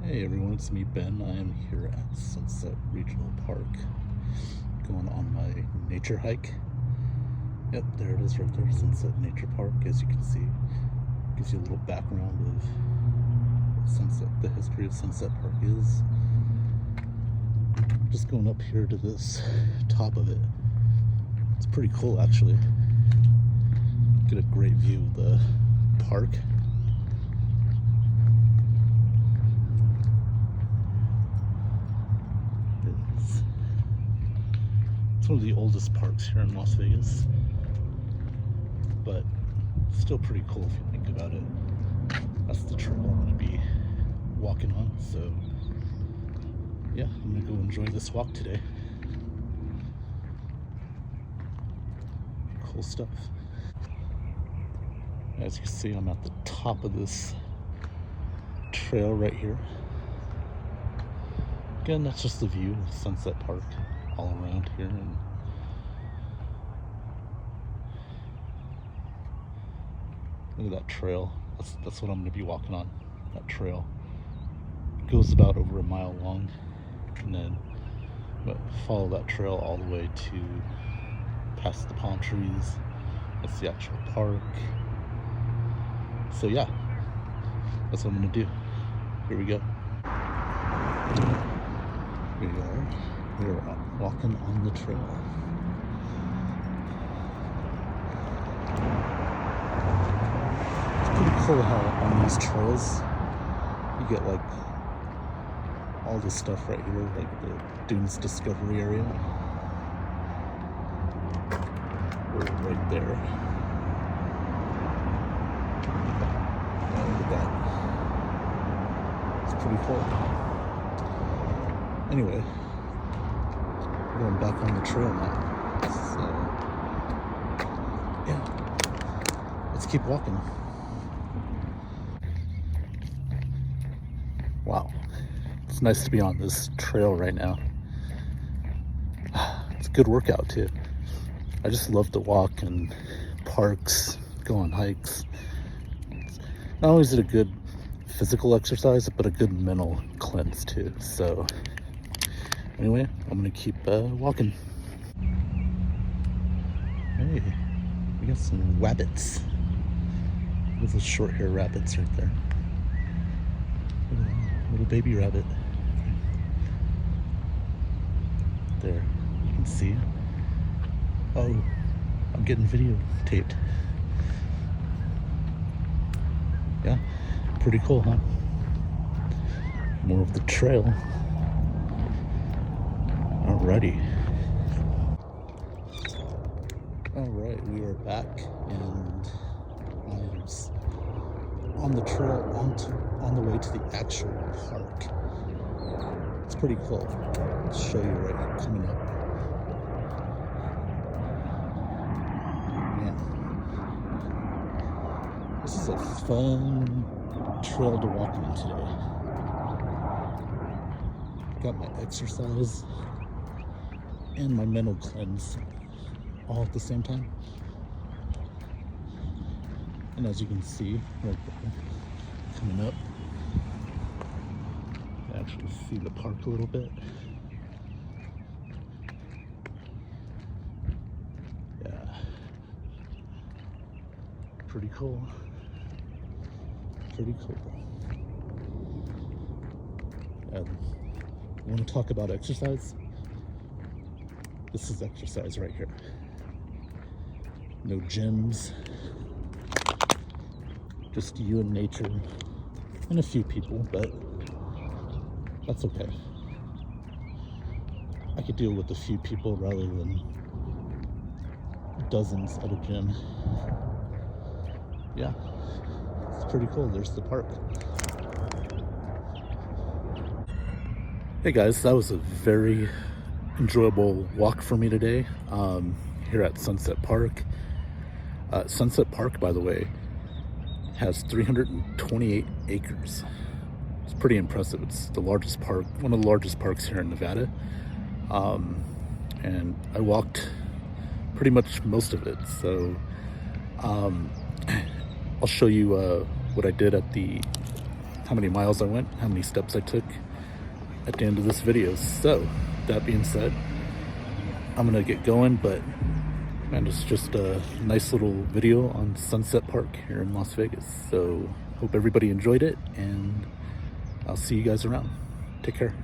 Hey everyone, it's me Ben. I am here at Sunset Regional Park going on my nature hike. Yep, there it is right there, Sunset Nature Park. As you can see, gives you a little background of Sunset, the history of Sunset Park is. Just going up here to this top of it. It's pretty cool actually. Get a great view of the park. It's one of the oldest parks here in Las Vegas, but still pretty cool if you think about it. That's the trail I'm going to be walking on, so yeah, I'm going to go enjoy this walk today. Cool stuff. As you can see, I'm at the top of this trail right here. Again, that's just the view of Sunset Park all around here, and look at that trail. That's what I'm going to be walking on. That trail it goes about over a mile long, and then follow that trail all the way to past the palm trees. That's the actual park. So yeah, that's what I'm going to do. Here we go. Here we are. We're walking on the trail. It's pretty cool how on these trails you get like all this stuff right here, like the Dunes Discovery area. We're right there. Yeah, look at that. It's pretty cool. Anyway, we're going back on the trail now. So, yeah, let's keep walking. Wow, it's nice to be on this trail right now. It's a good workout too. I just love to walk in parks, go on hikes. Not only is it a good physical exercise, but a good mental cleanse too. So anyway, I'm gonna keep walking. Hey, we got some rabbits. Look at those short hair rabbits right there. Little baby rabbit. There, you can see. Oh, I'm getting videotaped. Yeah, pretty cool, huh? More of the trail. Alrighty. Alright, we are back, and I am on the trail on the way to the actual park. It's pretty cool. I'll show you right here coming up. Man, this is a fun trail to walk on today. Got my exercise and my mental cleanse all at the same time. And as you can see right there, coming up, you actually see the park a little bit. Yeah, pretty cool. Pretty cool. Want to talk about exercise? This is exercise right here. No gyms, just you and nature, and a few people, but that's okay. I could deal with a few people rather than dozens at a gym. Yeah, it's pretty cool. There's the park. Hey guys, that was a very enjoyable walk for me today here at Sunset Park. Sunset Park, by the way, has 328 acres. It's pretty impressive. It's the largest park, one of the largest parks here in Nevada. And I walked pretty much most of it. So I'll show you what I did at the how many miles I went, how many steps I took at the end of this video. So that being said, I'm gonna get going, but man, it's just a nice little video on Sunset Park here in Las Vegas. So hope everybody enjoyed it, and I'll see you guys around. Take care.